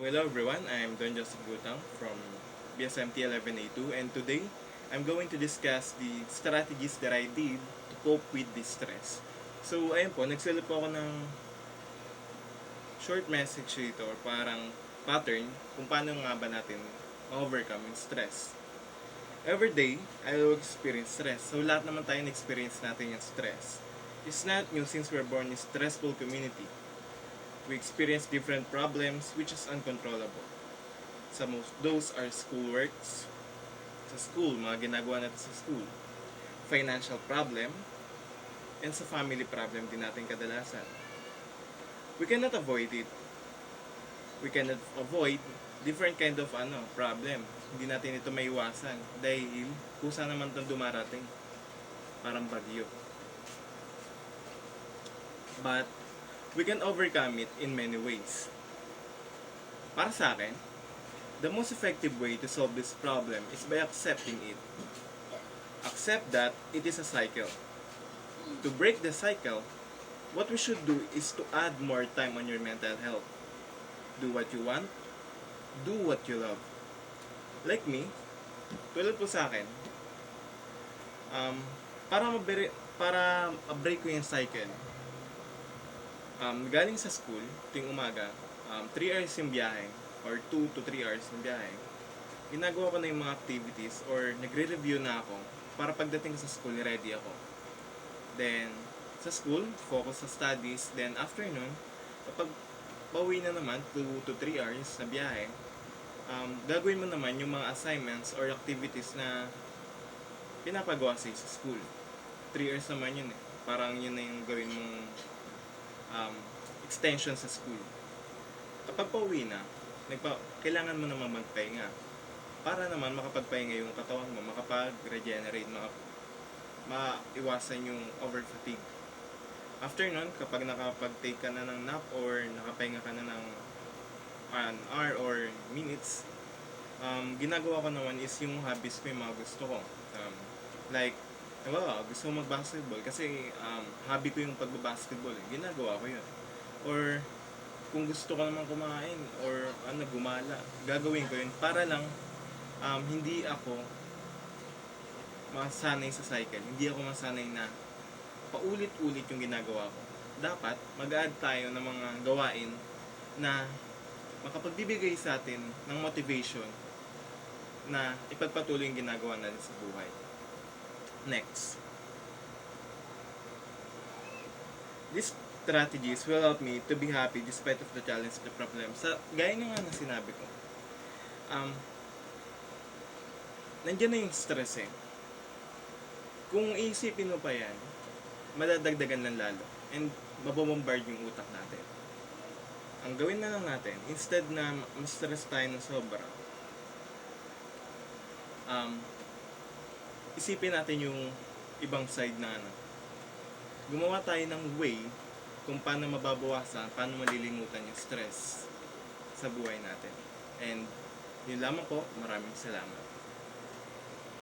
Hello everyone, I'm Don Joseph Gutang from BSMT 11A2, and today I'm going to discuss the strategies that I did to cope with this stress. So ayun po, nagsulat po ako ng short message dito or parang pattern kung paano nga ba natin ma-overcome yung stress. Every day, I will experience stress. So lahat naman tayo na-experience natin yung stress. It's not new since we're born in a stressful community. We experience different problems which is uncontrollable. Some of those are schoolworks, sa school, mga ginagawa natin sa school, financial problem, and sa family problem din natin kadalasan. We cannot avoid it. We cannot avoid different kind of problem. Hindi natin ito maiwasan dahil kusa naman itong dumarating. Parang bagyo. But we can overcome it in many ways. Para sa akin, the most effective way to solve this problem is by accepting it. Accept that it is a cycle. To break the cycle, what we should do is to add more time on your mental health. Do what you want. Do what you love. Like me, tulad po sa akin, para ma-break ko yung cycle, galing sa school, tuwing umaga, 3 hours yung biyahe, or 2 to 3 hours yung biyahe, ginagawa ko na yung mga activities, or nagre-review na ako, para pagdating sa school, ready ako. Then, sa school, focus sa studies, then after nun, kapag pauwi na naman, 2 to 3 hours na biyahe, gagawin mo naman yung mga assignments or activities na pinapagawa sa school. 3 hours naman yun eh. Parang yun na yung gawin mong extension sa school. Kapag pauwi na, kailangan mo naman magpahinga para naman makapagpahinga yung katawan mo, makapag-regenerate, maiwasan yung over-fatigue. After nun, kapag nakapag-take ka na ng nap or nakapahinga ka na ng an hour or minutes, ginagawa ko naman is yung hobbies ko, yung mga gusto ko. Like, gusto ko mag-basketball kasi hobby ko yung pagbabasketball. Ginagawa ko yun. Or kung gusto ko naman kumain or gumala, gagawin ko yun para lang hindi ako masanay sa cycle. Hindi ako masanay na paulit-ulit yung ginagawa ko. Dapat mag-add tayo ng mga gawain na makapagbibigay sa atin ng motivation na ipagpatuloy yung ginagawa natin sa buhay. Next. These strategies will help me to be happy despite of the challenge and the problem. Gaya nga na sinabi ko, nandiyan na yung stress eh. Kung iisipin mo pa yan, madadagdagan lang lalo. And mabobombard yung utak natin. Ang gawin na lang natin, instead na ma-stress tayo ng sobra, isipin natin yung ibang side na gumawa tayo ng way kung paano mababawasan, paano malilimutan yung stress sa buhay natin. And yun lamang po, maraming salamat.